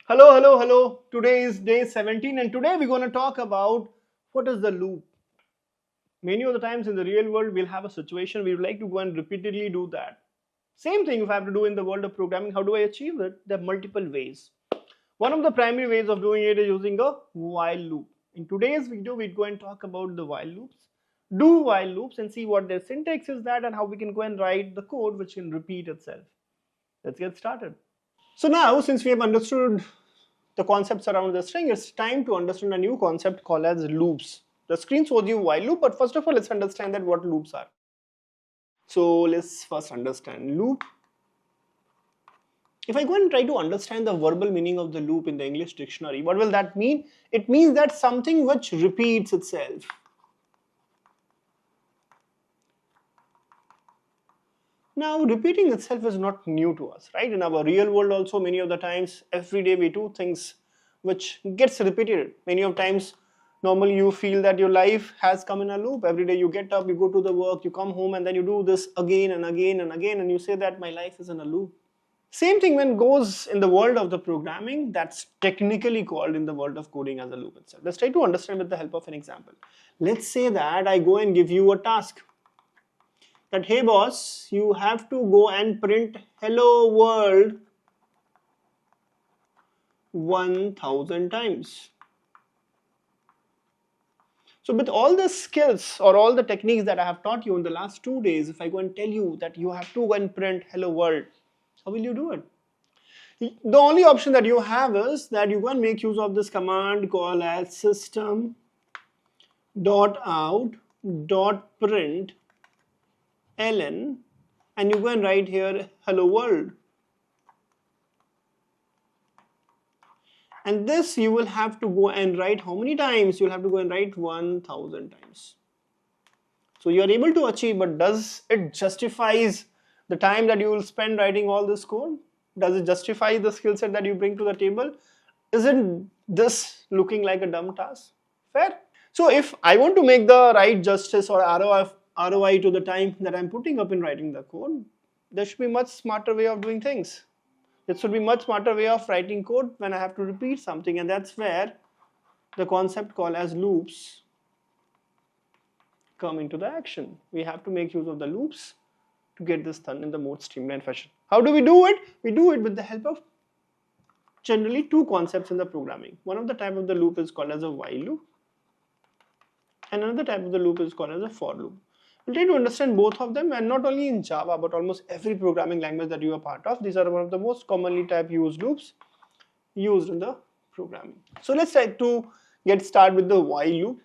Hello, hello, hello. Today is day 17 and today we're going to talk about what is the loop. Many of the times in the real world we'll have a situation we would like to go and repeatedly do that. Same thing if I have to do in the world of programming, how do I achieve it? There are multiple ways. One of the primary ways of doing it is using a while loop. In today's video we're going to talk about the while loops, do while loops and see what their syntax is that and how we can go and write the code which can repeat itself. Let's get started. So now, since we have understood the concepts around the string, it's time to understand a new concept called as loops. The screen shows you while loop, but first of all, let's understand that what loops are. So let's first understand loop. If I go and try to understand the verbal meaning of the loop in the English dictionary, what will that mean? It means that something which repeats itself. Now, repeating itself is not new to us, right? In our real world also, many of the times, every day we do things which gets repeated. Many of times, normally you feel that your life has come in a loop. Every day you get up, you go to the work, you come home, and then you do this again and again and again, and you say that my life is in a loop. Same thing when goes in the world of the programming, that's technically called in the world of coding as a loop itself. Let's try to understand with the help of an example. Let's say that I go and give you a task. That hey boss, you have to go and print hello world 1000 times. So with all the skills or all the techniques that I have taught you in the last 2 days, if I go and tell you that you have to go and print hello world, how will you do it? The only option that you have is that you go and make use of this command called as system.out.print ln and you go and write here hello world, and this you will have to go and write how many times? You'll have to go and write 1000 times. So you are able to achieve, but does it justifies the time that you will spend writing all this code? Does it justify the skill set that you bring to the table? Isn't this looking like a dumb task? Fair? So if I want to make the right justice or ROI to the time that I'm putting up in writing the code, there should be much smarter way of doing things. There should be much smarter way of writing code when I have to repeat something, and that's where the concept called as loops come into the action. We have to make use of the loops to get this done in the most streamlined fashion. How do we do it? We do it with the help of generally two concepts in the programming. One of the type of the loop is called as a while loop, and another type of the loop is called as a for loop. We'll try to understand both of them, and not only in Java but almost every programming language that you are part of. These are one of the most commonly type used loops used in the programming. So let's try to get started with the while loop.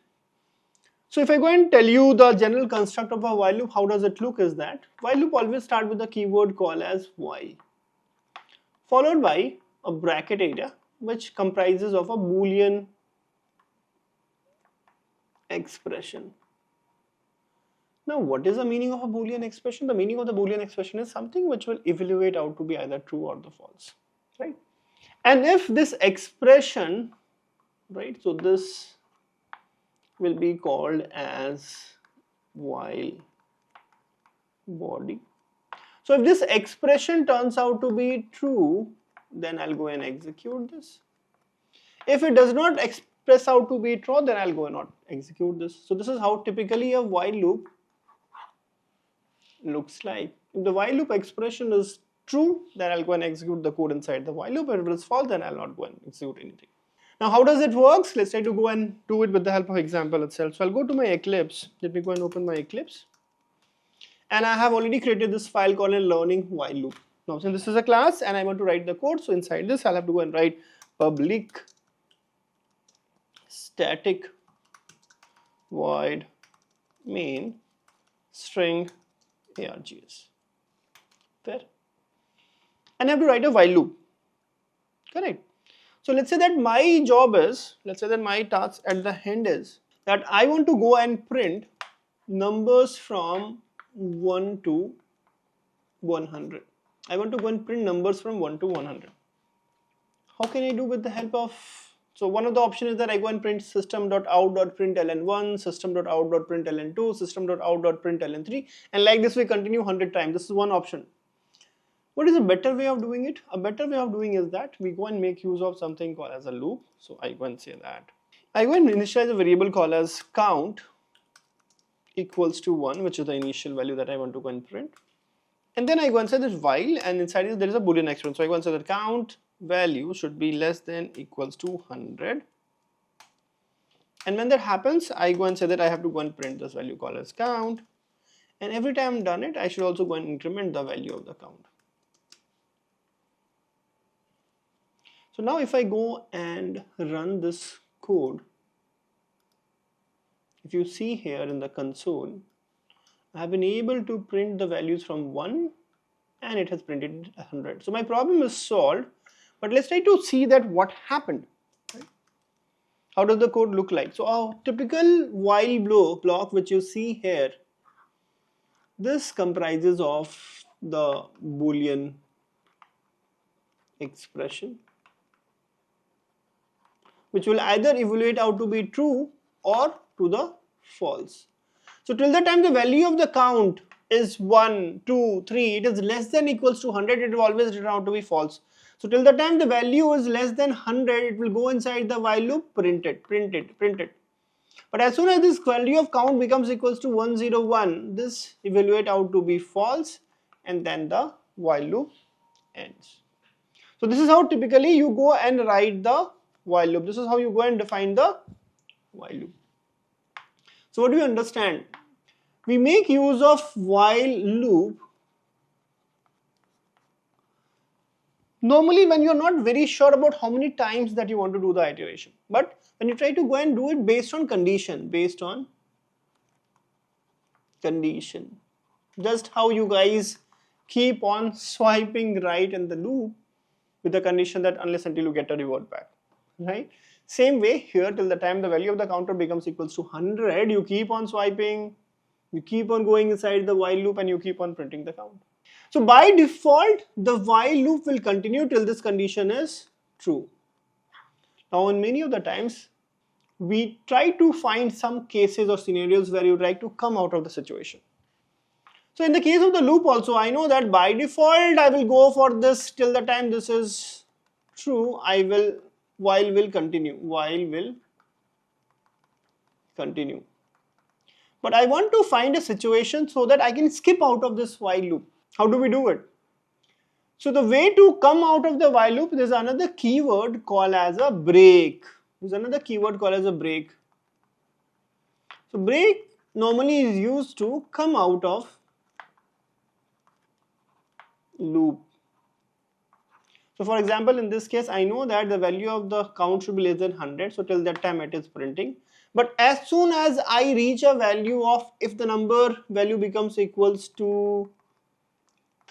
So if I go and tell you the general construct of a while loop, how does it look is that while loop always start with the keyword called as while, followed by a bracket area which comprises of a Boolean expression. Now, what is the meaning of a Boolean expression? The meaning of the Boolean expression is something which will evaluate out to be either true or the false, right? And if this expression, right, so this will be called as while body. So if this expression turns out to be true, then I'll go and execute this. If it does not express out to be true, then I'll go and not execute this. So this is how typically a while loop looks like. If the while loop expression is true, then I'll go and execute the code inside the while loop. If it is false, then I'll not go and execute anything. Now, how does it work? Let's try to go and do it with the help of example itself. So I'll go to my Eclipse. Let me go and open my Eclipse. And I have already created this file called a learning while loop. Now, since this is a class and I want to write the code, so inside this I'll have to go and write public static void main string args. Fair? And I have to write a while loop. Correct? So let's say that my job is, let's say that my task at the end is that I want to go and print numbers from 1 to 100. I want to go and print numbers from 1 to 100. How can I do with the help of, so one of the options is that I go and print system.out.println1, system.out.println2, system.out.println3, and like this we continue 100 times. This is one option. What is a better way of doing it? A better way of doing is that we go and make use of something called as a loop. So I go and say that I go and initialize a variable called as count equals to 1, which is the initial value that I want to go and print. And then I go and say this while, and inside it there is a boolean expression. So I go and say that count value should be less than equals to 100. And when that happens, I go and say that I have to go and print this value called as count. And every time I'm done it, I should also go and increment the value of the count. So now if I go and run this code, if you see here in the console, I have been able to print the values from 1 and it has printed 100. So my problem is solved, but let's try to see that what happened. Right? How does the code look like? So a typical while block which you see here, this comprises of the boolean expression, which will either evaluate out to be true or to the false. So till the time the value of the count is 1, 2, 3, it is less than equals to 100, it will always return out to be false. So till the time the value is less than 100, it will go inside the while loop, print it. But as soon as this value of count becomes equals to 101, this evaluate out to be false, and then the while loop ends. So this is how typically you go and write the while loop. This is how you go and define the while loop. So what do we understand? We make use of while loop normally when you are not very sure about how many times that you want to do the iteration. But when you try to go and do it based on condition, just how you guys keep on swiping right in the loop with the condition that unless until you get a reward back, right? Same way here, till the time the value of the counter becomes equals to 100, you keep on swiping, you keep on going inside the while loop, and you keep on printing the count. So by default, the while loop will continue till this condition is true. Now in many of the times, we try to find some cases or scenarios where you try to come out of the situation. So in the case of the loop also, I know that by default, I will go for this till the time this is true, while will continue. But I want to find a situation so that I can skip out of this while loop. How do we do it? So the way to come out of the while loop, there's another keyword called as a break. So break normally is used to come out of loop. So for example, in this case, I know that the value of the count should be less than 100. So till that time it is printing. But as soon as I reach a value of, if the number value becomes equals to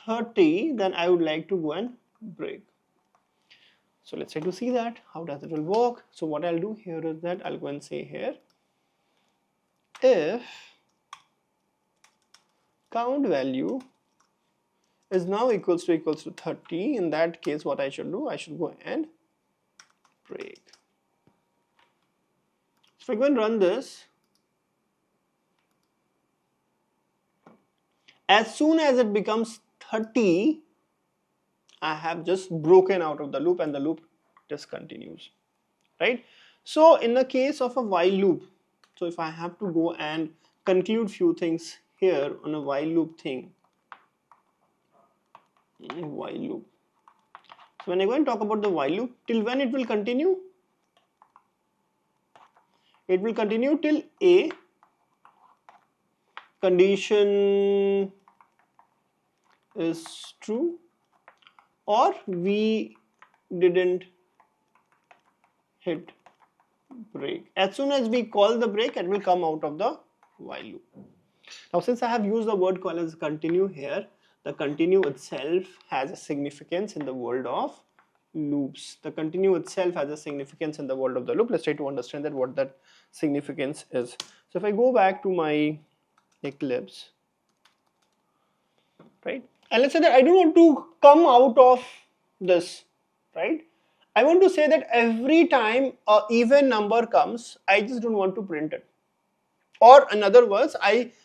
30, then I would like to go and break. So let's try to see that. How does it will work? So what I'll do here is that I'll go and say here, if count value is now equals to 30, in that case what I should do, I should go and break. So if I go and run this, as soon as it becomes 30, I have just broken out of the loop and the loop discontinues, right? So in the case of a while loop, so if I have to go and conclude few things here on a while loop thing, while loop. So when I go and talk about the while loop, till when it will continue? It will continue till A condition is true or we didn't hit break. As soon as we call the break, it will come out of the while loop. Now since I have used the word call as continue here, the continue itself has a significance in the world of loops. The continue itself has a significance in the world of the loop. Let's try to understand that what that significance is. So if I go back to my Eclipse, right, and let's say that I don't want to come out of this, right? I want to say that every time a even number comes, I just don't want to print it. Or in other words,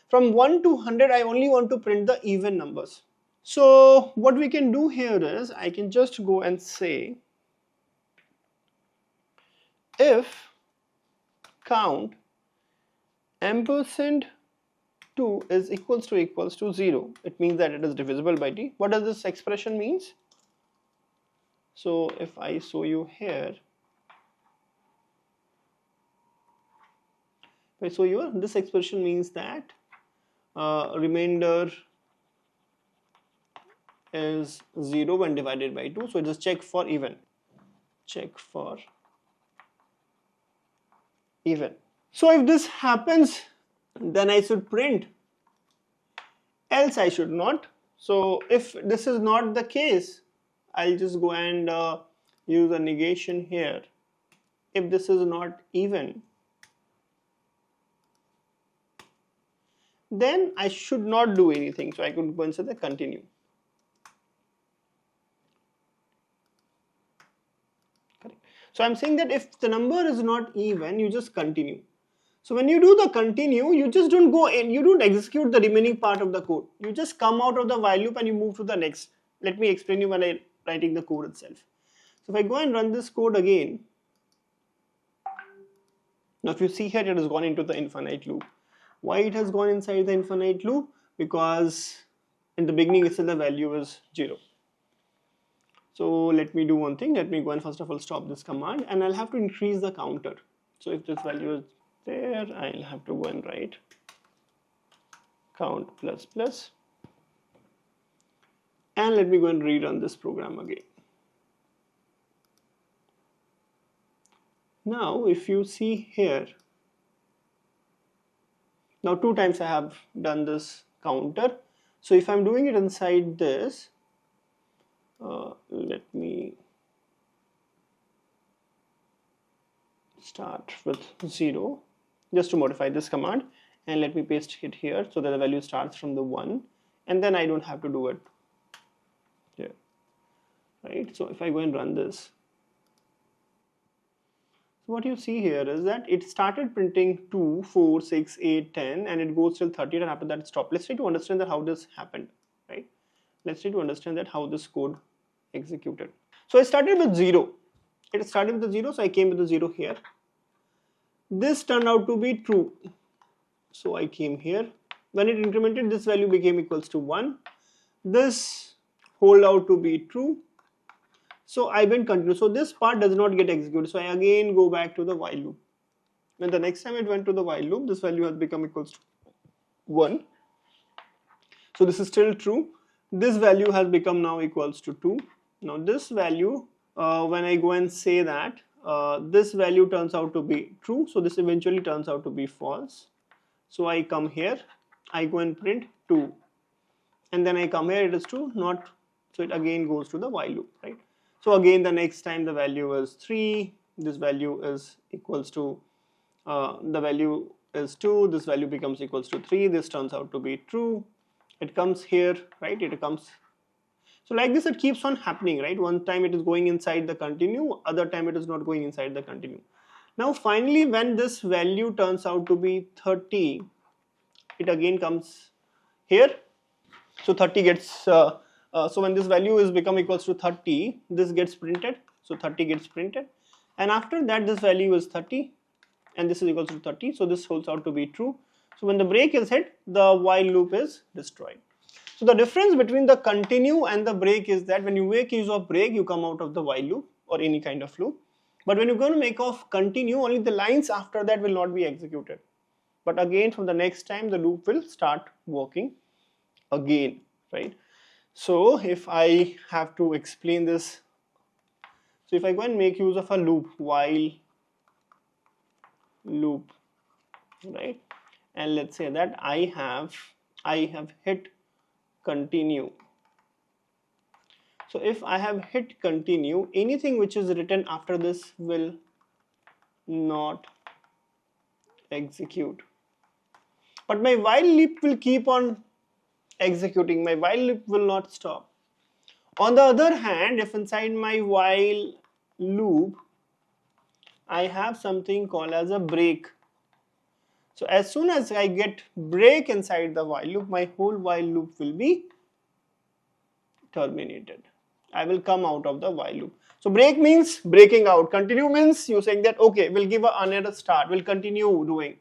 from 1 to 100, I only want to print the even numbers. So what we can do here is I can just go and say if count ampersand 2 is equals to 0, it means that it is divisible by t. What does this expression means? So if I show you here, this expression means that remainder is 0 when divided by 2. So just check for even. Check for even. So if this happens, then I should print, else I should not. So if this is not the case, I'll just go and use a negation here. If this is not even, then I should not do anything. So I could go and say the continue. Correct. So I'm saying that if the number is not even, you just continue. So when you do the continue, you just don't go in, you don't execute the remaining part of the code. You just come out of the while loop and you move to the next. Let me explain you when I'm writing the code itself. So if I go and run this code again, now if you see here, it has gone into the infinite loop. Why it has gone inside the infinite loop? Because in the beginning itself the value is 0. So let me do one thing. Let me go and first of all stop this command, and I'll have to increase the counter. So if this value is there, I'll have to go and write count plus plus, and let me go and rerun this program again. Now if you see here, now 2 times I have done this counter. So if I'm doing it inside this, let me start with 0 just to modify this command, and let me paste it here so that the value starts from the 1, and then I don't have to do it here, right? So if I go and run this, so what you see here is that it started printing 2, 4, 6, 8, 10, and it goes till 30, and after that it stopped. Let's try to understand that how this happened, right? Let's try to understand that how this code executed. So I started with 0. It started with the 0, so I came with the 0 here. This turned out to be true, so I came here. When it incremented, this value became equals to 1. This hold out to be true, so I went continue. So this part does not get executed, so I again go back to the while loop. When the next time it went to the while loop, this value has become equals to 1. So this is still true. This value has become now equals to 2. Now this value, when I go and say that, this value turns out to be true, so this eventually turns out to be false. So I come here, I go and print 2, and then I come here, it is true, not, so it again goes to the while loop, right? So again the next time the value is 3, this value is equals to, the value is 2, this value becomes equals to 3, this turns out to be true, it comes here, right, it comes. So like this it keeps on happening, right? One time it is going inside the continue, other time it is not going inside the continue. Now finally when this value turns out to be 30, it again comes here. So 30 gets, so when this value is become equals to 30, this gets printed. So 30 gets printed, and after that this value is 30 and this is equals to 30. So this holds out to be true. So when the break is hit, the while loop is destroyed. So the difference between the continue and the break is that when you make use of break, you come out of the while loop or any kind of loop. But when you're going to make of continue, only the lines after that will not be executed. But again, from the next time, the loop will start working again, right? So if I have to explain this, so if I go and make use of a loop, while loop, right? And let's say that I have hit continue. So if I have hit continue, anything which is written after this will not execute. But my while loop will keep on executing, my while loop will not stop. On the other hand, if inside my while loop, I have something called as a break. So as soon as I get break inside the while loop, my whole while loop will be terminated. I will come out of the while loop. So break means breaking out. Continue means you saying that okay, we'll give another start. We'll continue doing.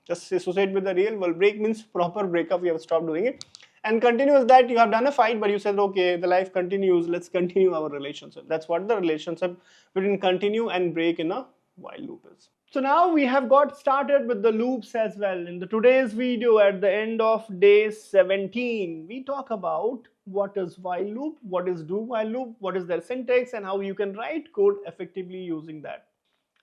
Just associate with the real world. Break means proper breakup. We have stopped doing it. And continue is that you have done a fight, but you said okay, the life continues. Let's continue our relationship. That's what the relationship between continue and break in a while loop is. So now we have got started with the loops as well. In the today's video, at the end of day 17, we talk about what is while loop, what is do while loop, what is their syntax, and how you can write code effectively using that.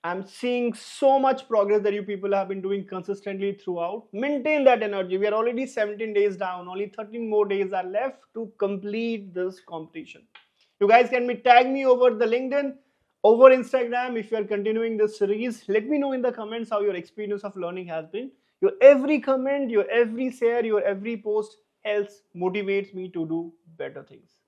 I'm seeing so much progress that you people have been doing consistently throughout. Maintain that energy. We are already 17 days down. Only 13 more days are left to complete this competition. You guys can tag me over the LinkedIn, over Instagram if you are continuing this series. Let me know in the comments how your experience of learning has been. Your every comment, your every share, your every post helps motivates me to do better things.